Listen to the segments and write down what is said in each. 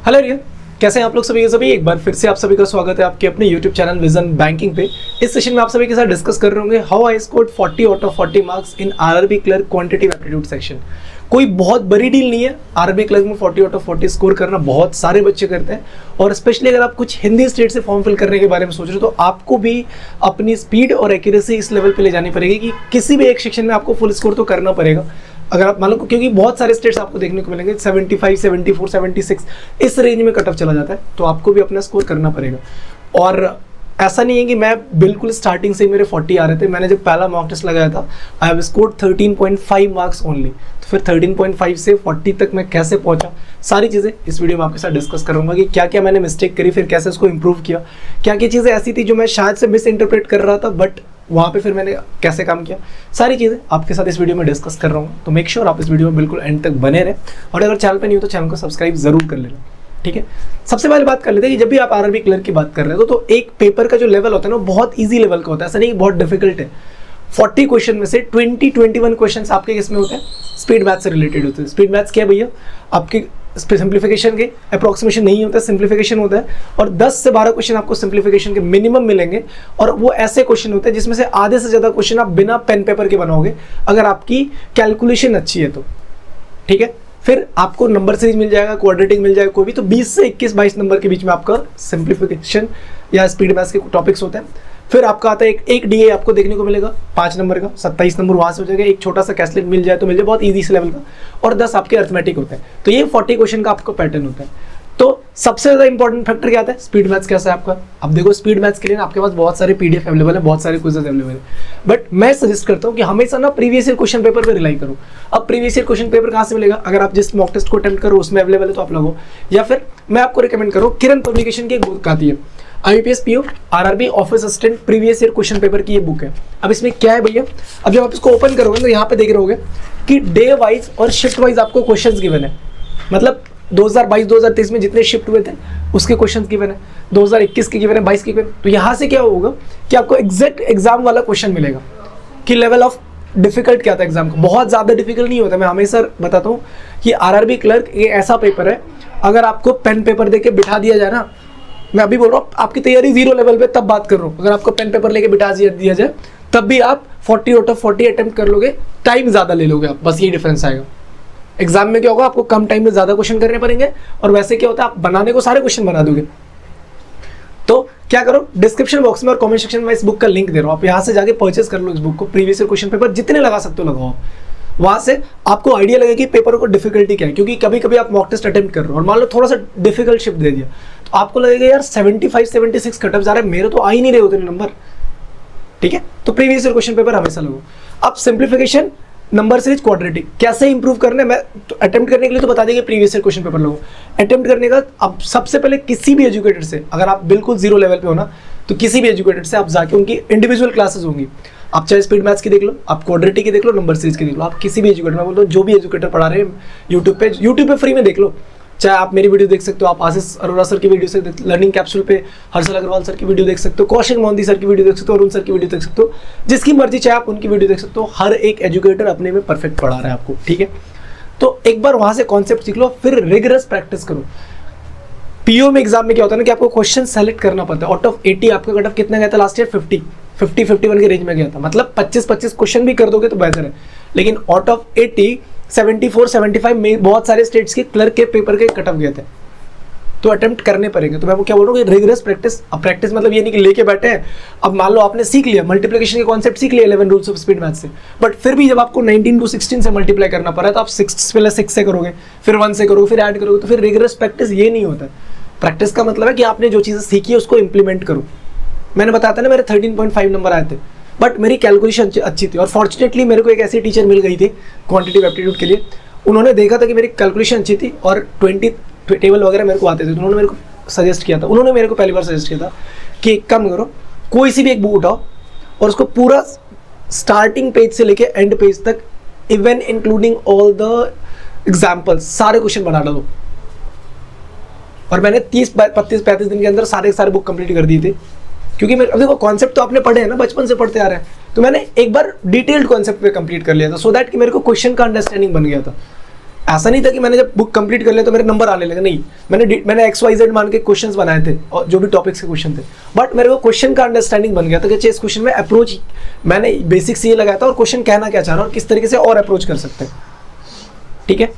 Hello रिया, कैसे हैं आप लोग सभी के सभी। एक बार फिर से आप सभी का स्वागत है आपके अपने यूट्यूब चैनल विजन बैंकिंग पे। इस सेशन में आप सभी के साथ डिस्कस कर रहे होंगे how I scored 40 out of 40 marks in RRB clerk quantitative aptitude section. कोई बहुत बड़ी डील नहीं है, आरआरबी क्लर्क में 40 आउट ऑफ 40 स्कोर करना बहुत सारे बच्चे करते हैं। और स्पेशली अगर आप कुछ हिंदी स्टेट से फॉर्म फिल करने के बारे में सोच रहे हो तो आपको भी अपनी स्पीड और एक्यूरेसी इस लेवल पे ले जानी पड़ेगी कि किसी भी एक सेक्शन में आपको फुल स्कोर तो करना पड़ेगा। अगर आप मान लो, क्योंकि बहुत सारे स्टेट्स आपको देखने को मिलेंगे 75, 74, 76 इस रेंज में कट ऑफ चला जाता है, तो आपको भी अपना स्कोर करना पड़ेगा। और ऐसा नहीं है कि मैं बिल्कुल स्टार्टिंग से ही मेरे 40 आ रहे थे। मैंने जब पहला मॉक टेस्ट लगाया था I have scored 13.5 marks only. तो फिर 13.5 से 40 तक मैं कैसे पहुंचा, सारी चीज़ें इस वीडियो में आपके साथ डिस्कस करूंगा कि क्या क्या मैंने मिस्टेक करी, फिर कैसे उसको इंप्रूव किया, क्या क्या चीज़ें ऐसी थी जो मैं शायद से मिस इंटरप्रेट कर रहा था बट वहाँ पे फिर मैंने कैसे काम किया, सारी चीज़ें आपके साथ इस वीडियो में डिस्कस कर रहा हूँ। तो मेक श्योर आप इस वीडियो में बिल्कुल एंड तक बने रहें और अगर चैनल पे नहीं हो तो चैनल को सब्सक्राइब जरूर कर लेना, ठीक है। सबसे पहले बात कर लेते हैं कि जब भी आप आरआरबी क्लर्क की बात कर रहे हो तो एक पेपर का जो लेवल होता है ना बहुत ईजी लेवल का होता है, ऐसा नहीं बहुत डिफिकल्ट है। 40 क्वेश्चन में से 21 क्वेश्चन आपके किसमें होते हैं, स्पीड मैथ से रिलेटेड होते हैं। स्पीड मैथ्स क्या है भैया, आपके सिंप्लीफिकेशन के अप्रोक्सीमेशन नहीं होता है, सिंप्लीफिकेशन होता है। और 10 से 12 क्वेश्चन आपको सिंप्लीफिकेशन के मिनिमम मिलेंगे और वो ऐसे क्वेश्चन होते हैं जिसमें से आधे से ज़्यादा क्वेश्चन आप बिना पेन पेपर के बनाओगे अगर आपकी कैलकुलेशन अच्छी है तो, ठीक है। फिर आपको नंबर सीरीज मिल जाएगा, क्वाड्रेटिक मिल जाएगा कोई भी, तो 20 से 21-22 नंबर के बीच में आपका सिंप्लीफिकेशन या स्पीड मैथ्स के टॉपिक्स होते हैं। फिर आपका आता है एक डीए आपको देखने को मिलेगा 5 नंबर का, 27 नंबर वहाँ से हो जाएगा। एक छोटा सा कैसलेट मिल जाए तो मिल जाए, बहुत ईजी से लेवल का। और 10 आपके अर्थमेटिक होते हैं। तो ये 40 क्वेश्चन का आपका पैटर्न होता है। तो सबसे ज़्यादा इंपॉर्टेंट फैक्टर क्या आता है, स्पीड मैथ्स कैसा है आपका। अब देखो स्पीड मैथ्स के लिए आपके पास बहुत सारे पीडीएफ अवेलेबल है, बहुत सारे क्विजेस अवेलेबल है, बट मैं सजेस्ट करता हूँ कि हमेशा ना प्रीवियस ईयर क्वेश्चन पेपर पर रिलाई करो। अब प्रीवियस ईयर क्वेश्चन पेपर कहाँ से मिलेगा, अगर आप जिस मॉक टेस्ट को अटेम्प्ट करो उसमें अवेलेबल है तो आप लगो, या फिर मैं आपको रिकमेंड करूँ किरण पब्लिकेशन की एक बुक आती है IBPS PO RRB office assistant previous year question paper की ये बुक है। अब इसमें क्या है भैया, अब जब आप इसको ओपन करोगे तो यहाँ पे देख रहे होगे कि डे वाइज और शिफ्ट वाइज आपको क्वेश्चंस गिवन है। मतलब 2022-2023 में जितने शिफ्ट हुए थे उसके क्वेश्चंस गिवन है, 2021 के गिवन है, 22 के गिवन है। तो यहाँ से क्या होगा कि आपको एग्जैक्ट एग्जाम वाला क्वेश्चन मिलेगा कि लेवल ऑफ डिफिकल्ट क्या था एग्जाम का। बहुत ज़्यादा डिफिकल्ट नहीं होता, मैं हमेशा बताता हूँ कि आरआरबी क्लर्क ये ऐसा पेपर है, अगर आपको पेन पेपर दे के बिठा दिया जाए ना, मैं अभी बोल रहा हूँ आपकी तैयारी 0 लेवल पे तब बात कर रहा हूँ, अगर आपको पेन पेपर लेके बिठा दिया जाए तब भी आप 40 आउट ऑफ 40 अटेम्प्ट कर लोगे, टाइम ज़्यादा ले लोगे आप, बस ये डिफरेंस आएगा। एग्जाम में क्या होगा, आपको कम टाइम में ज़्यादा क्वेश्चन करने पड़ेंगे और वैसे क्या होता है आप बनाने को सारे क्वेश्चन बना दोगे। तो क्या करो, डिस्क्रिप्शन बॉक्स में और कमेंट सेक्शन में इस बुक का लिंक दे रहा हूँ, आप यहाँ से जाके परचेस कर लो इस बुक को। प्रीवियस ईयर क्वेश्चन पेपर जितने लगा सकते हो लगाओ, वहाँ से आपको आइडिया लगेगा कि पेपर को डिफिकल्टी क्या है। क्योंकि कभी कभी आप मॉक टेस्ट अटेम्प्ट कर रहे हो और मान लो थोड़ा सा डिफिकल्ट शिफ्ट दे दिया तो आपको लगेगा यार 75-76 कटअप जा रहा है, मेरे तो आ ही नहीं रहे उतने नंबर, ठीक है। तो प्रीवियस ईयर क्वेश्चन पेपर हमेशा लगो। अब सिंप्लीफिकेशन, नंबर सीरीज, क्वाड्रेटिक कैसे इंप्रूव करने, मैं तो अटेम्प्ट करने के लिए तो बता देंगे प्रीवियस ईयर क्वेश्चन पेपर लोगों। अटेम्प्ट करने का अब सबसे पहले किसी भी एजुकेटर से, अगर आप बिल्कुल 0 लेवल पे हो ना, तो किसी भी एजुकेटर से आप जाके उनकी इंडिविजुअल क्लासेस होंगी, आप चाहे स्पीड मैथ्स की देख लो, आप क्वाड्रेटिक की देख लो, नंबर सीरीज की देख लो, आप किसी भी एजुकेटर, मैं बोलता हूँ जो भी एजुकेटर पढ़ा रहे हैं यूट्यूब पे फ्री में देख लो। चाहे आप मेरी वीडियो देख सकते हो, आप आशीष अरोड़ा सर की वीडियो से, लर्निंग कैप्सूल पे हर्षल अग्रवाल सर की वीडियो देख सकते हो, कौशिक मोहंती सर की वीडियो देख सकते हो, अरुण सर की वीडियो देख सकते हो, जिसकी मर्जी चाहे आप उनकी वीडियो देख सकते हो। हर एक एजुकेटर अपने में परफेक्ट पढ़ा रहा है आपको, ठीक है। तो एक बार वहां से कॉन्सेप्ट सीख लो, फिर रिगरस प्रैक्टिस करो। पीओ में एग्जाम में क्या होता है ना कि आपको क्वेश्चन सेलेक्ट करना पड़ता है। आउट ऑफ 80 आपका कट ऑफ कितना गया था लास्ट ईयर, 50-51 के रेंज में गया था। मतलब 25-25 क्वेश्चन भी कर दोगे तो बेहतर है। लेकिन आउट ऑफ 80 74-75 में बहुत सारे स्टेट्स के क्लर्क के पेपर के कट ऑफ गए थे, तो अटेम्प्ट करने पड़ेंगे। तो मैं वो क्या बोल रहा हूँ कि रिगरस प्रैक्टिस। अब प्रैक्टिस मतलब ये नहीं कि लेके बैठे हैं, अब मान लो आपने सीख लिया मल्टीप्लिकेशन के कॉन्सेप्ट, सीख लिया 11 रूल्स ऑफ स्पीड मैथ से, बट फिर भी जब आपको 19 to 16 से मल्टीप्लाई करना पड़ा तो आप 6 से करोगे, फिर 1 से करोगे, फिर ऐड करोगे, तो फिर रिगरस प्रैक्टिस ये नहीं होता। प्रैक्टिस का मतलब है कि आपने जो चीज़ें सीखी है उसको इंप्लीमेंट करो। मैंने बताया था ना मेरे 13.5 नंबर आए थे, बट मेरी कैलकुलेशन अच्छी थी और फॉर्चुनेटली मेरे को एक ऐसी टीचर मिल गई थी क्वांटिटेटिव एप्टीट्यूड के लिए, उन्होंने देखा था कि मेरी कैलकुलेशन अच्छी थी और 20 टेबल वगैरह मेरे को आते थे, तो उन्होंने मेरे को सजेस्ट किया था, उन्होंने मेरे को पहली बार सजेस्ट किया था कि एक काम करो, कोई सी भी एक बुक उठाओ और उसको पूरा स्टार्टिंग पेज से लेके एंड पेज तक, even including all the examples, सारे क्वेश्चन बना डालो। और मैंने 30-35 दिन के अंदर सारे बुक कंप्लीट कर दिए थे, क्योंकि मैं, अब देखो कॉन्सेप्ट तो आपने पढ़े हैं ना, बचपन से पढ़ते आ रहे हैं, तो मैंने एक बार डिटेल्ड कॉन्सेप्ट पे कंप्लीट कर लिया था, सो दैट कि मेरे को क्वेश्चन का अंडरस्टैंडिंग बन गया था। ऐसा नहीं था कि मैंने जब बुक कंप्लीट कर लिया तो मेरे नंबर आने लगे, नहीं, मैंने XYZ मान के क्वेश्चंस बनाए थे और जो भी टॉपिक्स के क्वेश्चन थे, बट मेरे को क्वेश्चन का अंडरस्टैंडिंग बन गया था कि इस क्वेश्चन में अप्रोच मैंने बेसिक्स ये लगाया था और क्वेश्चन कहना क्या चाह रहा है और किस तरीके से और अप्रोच कर सकते हैं। ठीक है,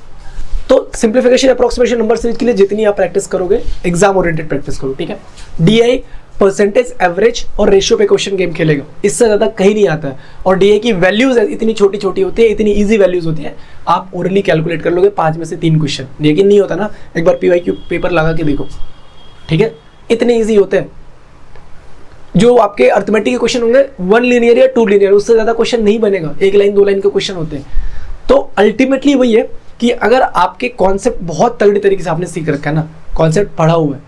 तो सिंप्लीफिकेशन अप्रोक्सीमेशन नंबर सीरीज के लिए जितनी आप प्रैक्टिस करोगे, एग्जाम ओरिएंटेड प्रैक्टिस करो। ठीक है, DI परसेंटेज, एवरेज और रेशियो पे क्वेश्चन गेम खेलेगा, इससे ज़्यादा कहीं नहीं आता है। और DI की वैल्यूज इतनी छोटी छोटी होती है, इतनी इजी वैल्यूज होती है, आप ओरली कैलकुलेट कर लोगे 5 में से 3 क्वेश्चन। लेकिन नहीं होता ना, एक बार PYQ पेपर लगा के देखो। ठीक है, इतने ईजी होते हैं। जो आपके अर्थमेटिक के क्वेश्चन होंगे 1 लीनियर या 2 लीनियर, उससे ज़्यादा क्वेश्चन नहीं बनेगा, 1 लाइन 2 लाइन के क्वेश्चन होते हैं। तो अल्टीमेटली वही है कि अगर आपके कॉन्सेप्ट बहुत तगड़ी तरीके से आपने सीख रखा है ना, कॉन्सेप्ट पढ़ा हुआ है,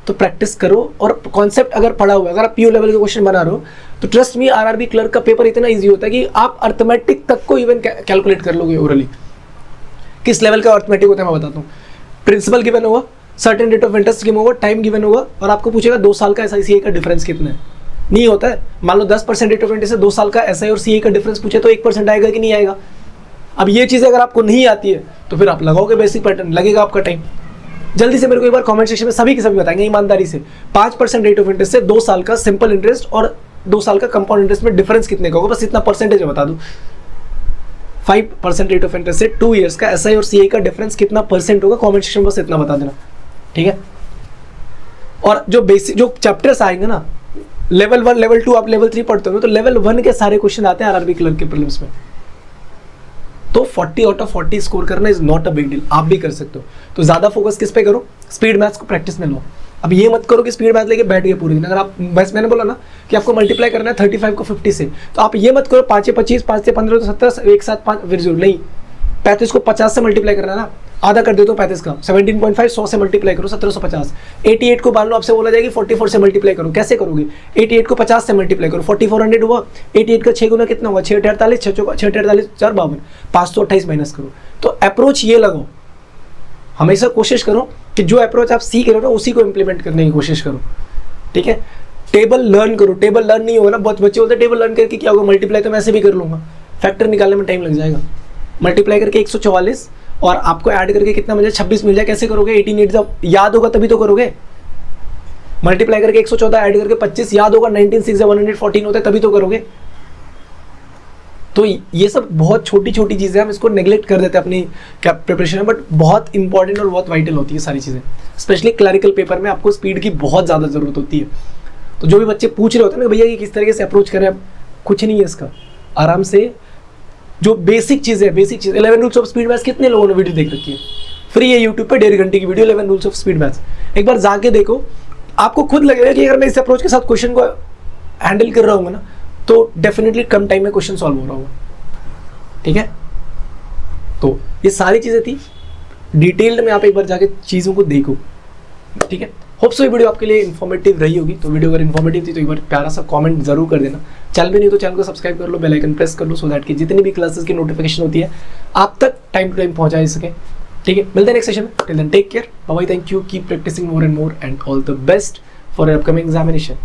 तो प्रैक्टिस करो। और कॉन्सेप्ट अगर पढ़ा हुआ है, अगर आप PO लेवल के क्वेश्चन बना रहे हो, तो ट्रस्ट मी RRB क्लर्क का पेपर इतना इजी होता है कि आप अर्थमेटिक तक को इवन कैलकुलेट कर लोगे ओरली। किस लेवल का अर्थमेटिक होता है मैं बताता हूँ। प्रिंसिपल गिवन होगा, certain rate of interest given होगा, टाइम गिवन होगा, और आपको पूछेगा 2 साल का SI CA का डिफरेंस कितना है। नहीं होता है, मान लो 10% रेट ऑफ इंटरेस्ट से 2 साल का SI और CA का डिफरेंस पूछे तो 1% आएगा कि नहीं आएगा। अब ये चीज़ अगर आपको नहीं आती है तो फिर आप लगाओगे बेसिक पैटर्न, लगेगा आपका टाइम। जल्दी से मेरे को एक बार कमेंट सेक्शन में सभी के सभी बताएंगे ईमानदारी से, 5% रेट ऑफ इंटरेस्ट से 2 साल का सिंपल इंटरेस्ट और 2 साल का कंपाउंड इंटरेस्ट में डिफरेंस कितने का होगा, बस इतना परसेंटेज बता दो। 5% रेट ऑफ इंटरेस्ट से 2 इयर्स का SI और CA का डिफरेंस कितना परसेंट होगा, कमेंट सेक्शन में बस इतना बता देना। ठीक है, और जो बेसिक जो चैप्टर्स आएंगे ना, लेवल 1 लेवल 2 आप लेवल 3 पढ़ते हो, तो लेवल 1 के सारे क्वेश्चन आते हैं RRB क्लर्क के प्रीलिम्स में। तो 40 आउट ऑफ 40 स्कोर करना is not a big deal, आप भी कर सकते हो। तो ज़्यादा फोकस किस पे करो, स्पीड मैथ्स को प्रैक्टिस में लो। अब ये मत करो कि स्पीड मैथ लेके बैठ गए पूरे दिन। अगर आप, बस मैंने बोला ना कि आपको मल्टीप्लाई करना है 35 को 50 से, तो आप ये मत करो 5 से 25, 5 से 15 तो 17, एक साथ 5 फिर जरूर नहीं, 35 को 50 से मल्टीप्लाई करना है ना, आधा कर दे तो 35 का 17.5 100 से मल्टीप्लाई करो 1750। 88 को मान लो आपसे बोला जाएगी 44 से मल्टीप्लाई करो, कैसे करोगे? 88 को 50 से मल्टीप्लाई करो, 4400 हुआ। 88 का 6 गुना कितना हुआ? 6 48, 6 48 4 52, 528 माइनस करो। तो अप्रोच ये लगाओ, हमेशा कोशिश करो कि जो अप्रोच आप सीख रहे हो ना उसी को इम्प्लीमेंट करने की कोशिश करो। ठीक है, टेबल लर्न करो। टेबल लर्न नहीं होगा ना, बहुत बच्चे बोलते हैं टेबल लर्न करके क्या होगा, मल्टीप्लाई तो मैं ऐसे भी कर लूंगा, फैक्टर निकालने में टाइम लग जाएगा। मल्टीप्लाई करके 144 और आपको ऐड करके कितना मिल जाए, 26 मिल जाए, कैसे करोगे? 18 जब याद होगा तभी तो करोगे। मल्टीप्लाई करके 114 ऐड करके 25 याद होगा, 19 6 114 होता है तभी तो करोगे। तो ये सब बहुत छोटी छोटी चीज़ें हम इसको नेग्लेक्ट कर देते हैं अपनी प्रिपरेशन में, बट बहुत इंपॉर्टेंट और बहुत वाइटल होती है सारी चीज़ें। स्पेशली क्लरिकल पेपर में आपको स्पीड की बहुत ज़्यादा ज़रूरत होती है। तो जो भी बच्चे पूछ रहे होते हैं ना भैया कि किस तरीके से अप्रोच करें, अब कुछ नहीं है इसका, आराम से जो बेसिक चीज़ है 11 रूल्स ऑफ स्पीड मैथ्स कितने लोगों ने वीडियो देख रखी है, फ्री है यूट्यूब पे, 1.5 घंटे की video 11 rules of speed maths. एक बार जाके देखो, आपको खुद लगेगा कि अगर मैं इस अप्रोच के साथ क्वेश्चन को हैंडल कर रहा हूँ ना तो डेफिनेटली कम टाइम में क्वेश्चन सॉल्व हो रहा होगा। ठीक है, तो ये सारी चीज़ें थी, डिटेल्ड में आप एक बार जाके चीज़ों को देखो। ठीक है, होप सो ये वीडियो आपके लिए इन्फॉर्मेटिव रही होगी। तो वीडियो अगर इन्फॉर्मेटिव थी तो एक बार प्यारा सा कमेंट जरूर कर देना। चैनल भी नहीं तो चैनल को सब्सक्राइब कर लो, बेल आइकन प्रेस कर लो, सो दैट कि जितनी भी क्लासेस की नोटिफिकेशन होती है आप तक टाइम टू टाइम पहुंचा सके। ठीक है, मिलते हैं नेक्स्ट सेशन में। Till then take care, bye bye, thank you, keep practising more and all the best for your upcoming examination.